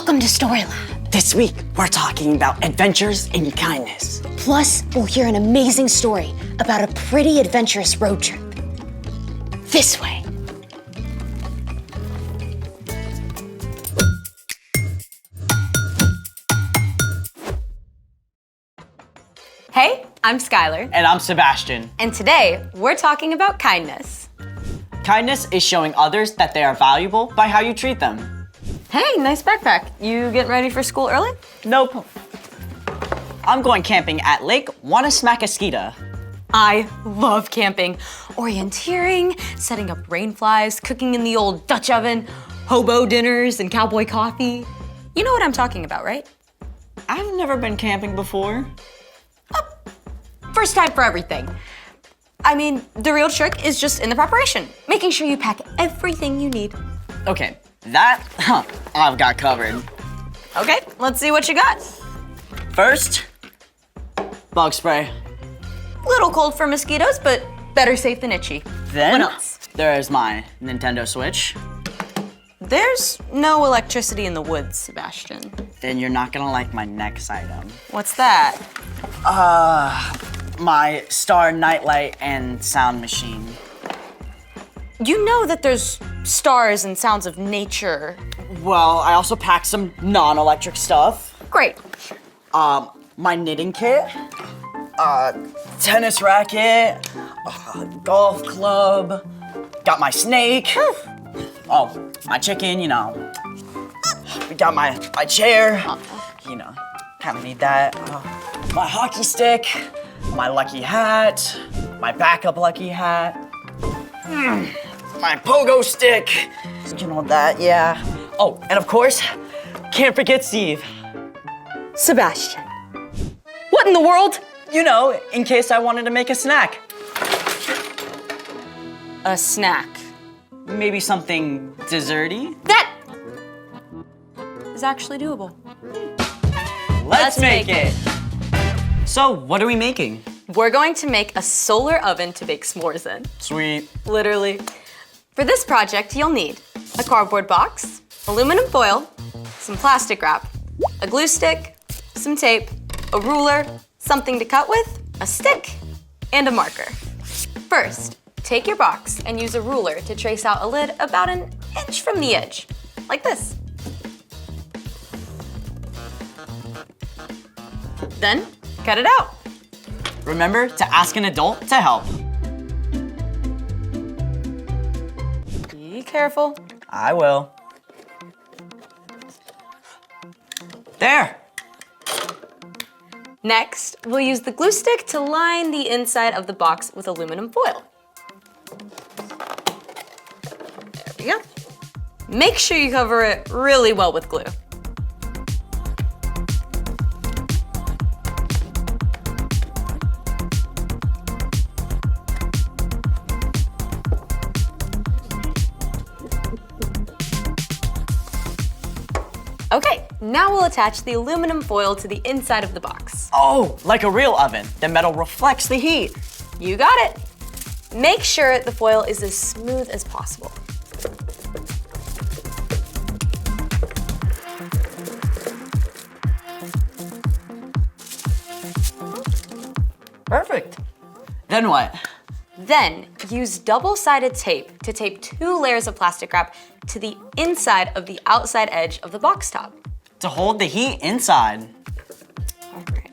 Welcome to Story Lab. This week, we're talking about adventures in kindness. Plus, we'll hear an amazing story about a pretty adventurous road trip. This way. Hey, I'm Skylar. And I'm Sebastian. And today, we're talking about kindness. Kindness is showing others that they are valuable by how you treat them. Hey, nice backpack. You getting ready for school early? Nope. I'm going camping at Lake Wanasmackaskeeta. I love camping. Orienteering, setting up rain flies, cooking in the old Dutch oven, hobo dinners, and cowboy coffee. You know what I'm talking about, right? I've never been camping before. First time for everything. I mean, the real trick is just in the preparation, making sure you pack everything you need. Okay, that I've got covered. Okay, let's see what you got. First, bug spray. Little cold for mosquitoes, but better safe than itchy. Then, What else? there's my Nintendo Switch. There's no electricity in the woods, Sebastian. Then you're not gonna like my next item. What's that? My Star Nightlight and sound machine. You know that there's stars and sounds of nature. Well, I also packed some non-electric stuff. Great. My knitting kit, tennis racket, golf club, got my snake. Oh, my chicken, you know. We got my chair, you know, kind of need that. My hockey stick, my lucky hat, my backup lucky hat, my pogo stick, you know that, yeah. Oh, and of course, can't forget Steve. Sebastian. What in the world? You know, in case I wanted to make a snack. A snack. Maybe something desserty? That is actually doable. Let's make it! So, what are we making? We're going to make a solar oven to bake s'mores in. Sweet. Literally. For this project, you'll need a cardboard box, aluminum foil, some plastic wrap, a glue stick, some tape, a ruler, something to cut with, a stick, and a marker. First, take your box and use a ruler to trace out a lid about an inch from the edge, like this. Then, cut it out. Remember to ask an adult to help. Be careful. I will. There! Next, we'll use the glue stick to line the inside of the box with aluminum foil. There we go. Make sure you cover it really well with glue. Okay, now we'll attach the aluminum foil to the inside of the box. Oh, like a real oven. The metal reflects the heat. You got it. Make sure the foil is as smooth as possible. Perfect. Then what? Then use double-sided tape to tape 2 layers of plastic wrap to the inside of the outside edge of the box top. To hold the heat inside. All right.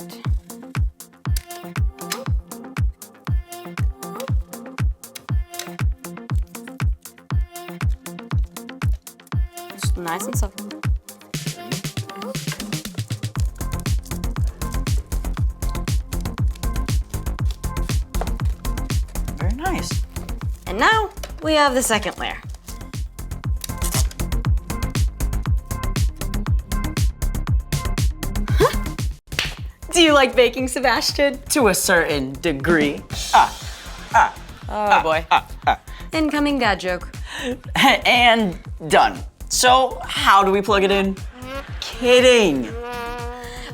Just nice and soft. Very nice. And now we have the second layer. Do you like baking, Sebastian? To a certain degree. Oh boy. Incoming dad joke. And done. So, how do we plug it in? Kidding.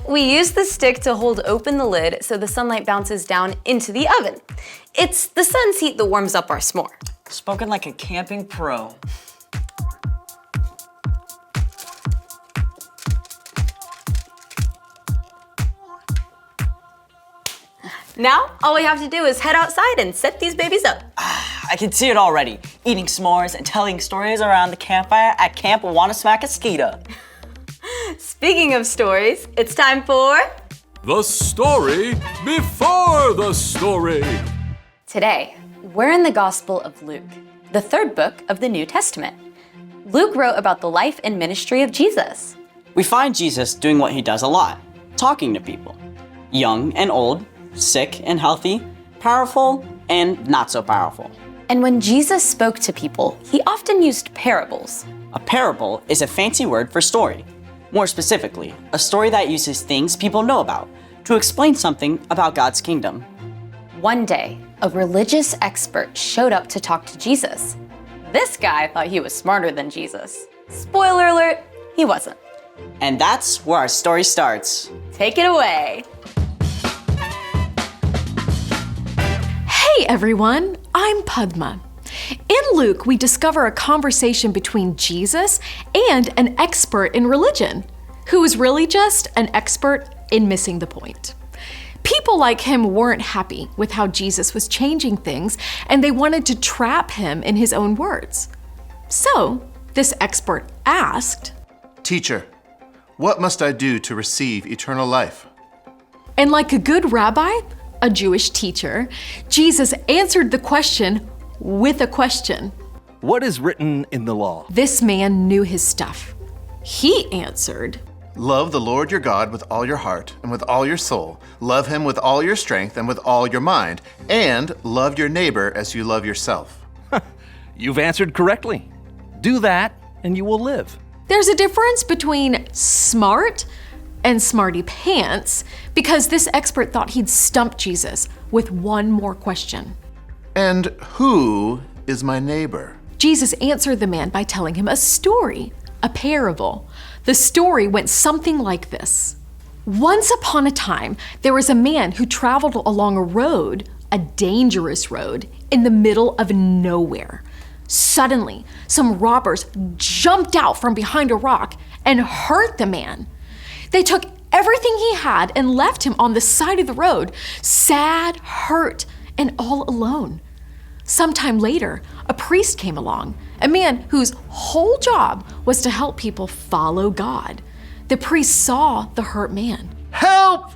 We use the stick to hold open the lid so the sunlight bounces down into the oven. It's the sun's heat that warms up our s'more. Spoken like a camping pro. Now, all we have to do is head outside and set these babies up. I can see it already. Eating s'mores and telling stories around the campfire at Camp Wanna Smack a Skeeta. Speaking of stories, it's time for... The story before the story. Today, we're in the Gospel of Luke, the third book of the New Testament. Luke wrote about the life and ministry of Jesus. We find Jesus doing what he does a lot, talking to people. Young and old, sick and healthy, powerful and not so powerful. And when Jesus spoke to people, he often used parables. A parable is a fancy word for story. More specifically, a story that uses things people know about to explain something about God's kingdom. One day, a religious expert showed up to talk to Jesus. This guy thought he was smarter than Jesus. Spoiler alert, he wasn't. And that's where our story starts. Take it away. Hey everyone, I'm Padma. In Luke, we discover a conversation between Jesus and an expert in religion, who was really just an expert in missing the point. People like him weren't happy with how Jesus was changing things, and they wanted to trap him in his own words. So, this expert asked, "Teacher, what must I do to receive eternal life?" And like a good rabbi, a Jewish teacher, Jesus answered the question with a question. What is written in the law? This man knew his stuff. He answered, "Love the Lord your God with all your heart and with all your soul. Love him with all your strength and with all your mind. And love your neighbor as you love yourself." You've answered correctly. Do that and you will live. There's a difference between smart and smarty pants because this expert thought he'd stump Jesus with one more question. "And who is my neighbor?" Jesus answered the man by telling him a story, a parable. The story went something like this. Once upon a time, there was a man who traveled along a road, a dangerous road, in the middle of nowhere. Suddenly, some robbers jumped out from behind a rock and hurt the man. They took everything he had and left him on the side of the road, sad, hurt, and all alone. Sometime later, a priest came along, a man whose whole job was to help people follow God. The priest saw the hurt man. Help!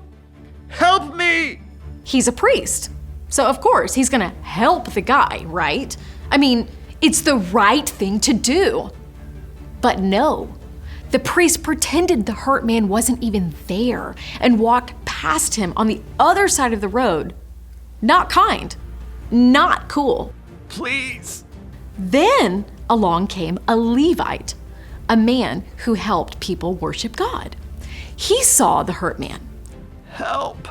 Help me! He's a priest, so of course he's gonna help the guy, right? I mean, it's the right thing to do. But no, the priest pretended the hurt man wasn't even there and walked past him on the other side of the road. Not kind. Not cool. Please! Then along came a Levite, a man who helped people worship God. He saw the hurt man. Help!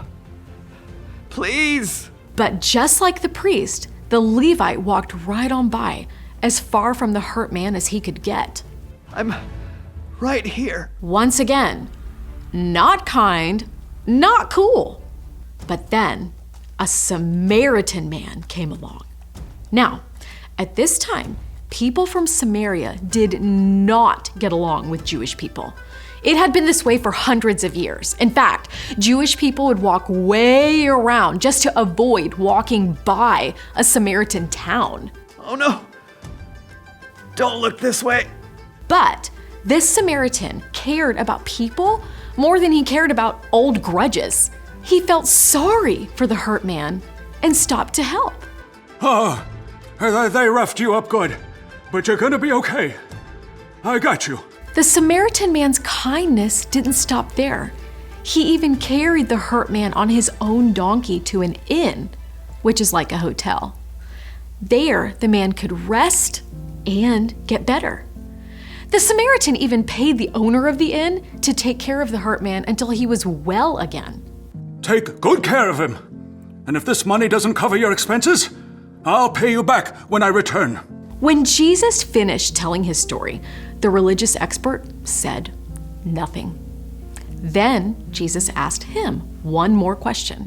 Please! But just like the priest, the Levite walked right on by, as far from the hurt man as he could get. I'm right here. Once again, not kind, not cool. But then a Samaritan man came along. Now, at this time, people from Samaria did not get along with Jewish people. It had been this way for hundreds of years. In fact, Jewish people would walk way around just to avoid walking by a Samaritan town. Oh no! Don't look this way. But this Samaritan cared about people more than he cared about old grudges. He felt sorry for the hurt man and stopped to help. Oh, they roughed you up good, but you're gonna be okay. I got you. The Samaritan man's kindness didn't stop there. He even carried the hurt man on his own donkey to an inn, which is like a hotel. There, the man could rest and get better. The Samaritan even paid the owner of the inn to take care of the hurt man until he was well again. Take good care of him. And if this money doesn't cover your expenses, I'll pay you back when I return. When Jesus finished telling his story, the religious expert said nothing. Then Jesus asked him one more question.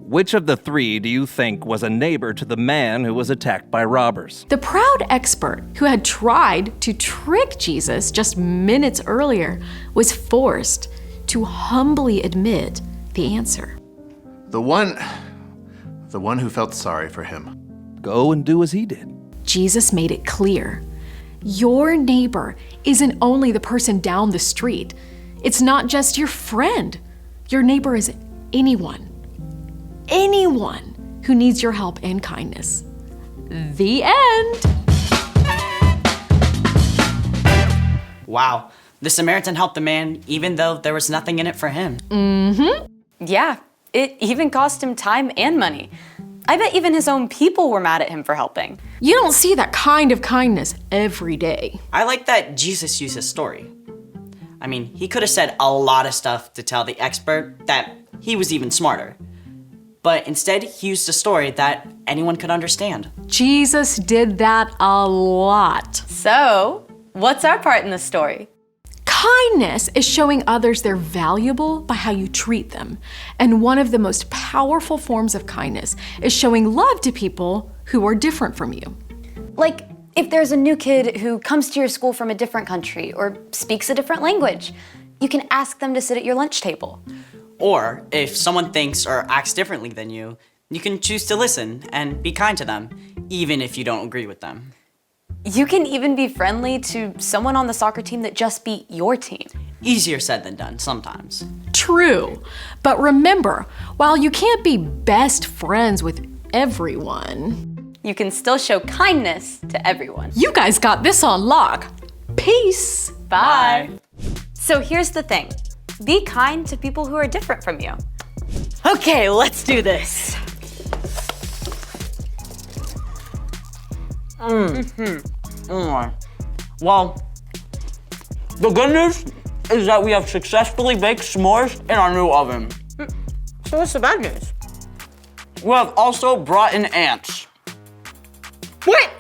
Which of the three do you think was a neighbor to the man who was attacked by robbers? The proud expert who had tried to trick Jesus just minutes earlier was forced to humbly admit the answer. The one the one who felt sorry for him. Go and do as he did. Jesus made it clear. Your neighbor isn't only the person down the street. It's not just your friend. Your neighbor is anyone who needs your help and kindness. The end. Wow, the Samaritan helped the man even though there was nothing in it for him. Yeah, it even cost him time and money. I bet even his own people were mad at him for helping. You don't see that kind of kindness every day. I like that Jesus used his story. I mean, he could have said a lot of stuff to tell the expert that he was even smarter. But instead, he used a story that anyone could understand. Jesus did that a lot. So, what's our part in the story? Kindness is showing others they're valuable by how you treat them. And one of the most powerful forms of kindness is showing love to people who are different from you. Like, if there's a new kid who comes to your school from a different country or speaks a different language, you can ask them to sit at your lunch table. Or if someone thinks or acts differently than you, you can choose to listen and be kind to them, even if you don't agree with them. You can even be friendly to someone on the soccer team that just beat your team. Easier said than done sometimes. True. But remember, while you can't be best friends with everyone, You can still show kindness to everyone. you guys got this on lock. Peace. Bye. So here's the thing. Be kind to people who are different from you. Okay, let's do this. Well, the good news is that we have successfully baked s'mores in our new oven. So what's the bad news? We have also brought in ants. What?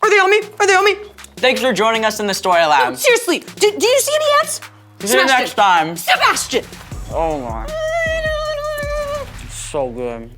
Are they on me? Are they on me? Thanks for joining us in the Story Lab. Seriously, do you see any ants? See you next time. Sebastian! Oh my. So good.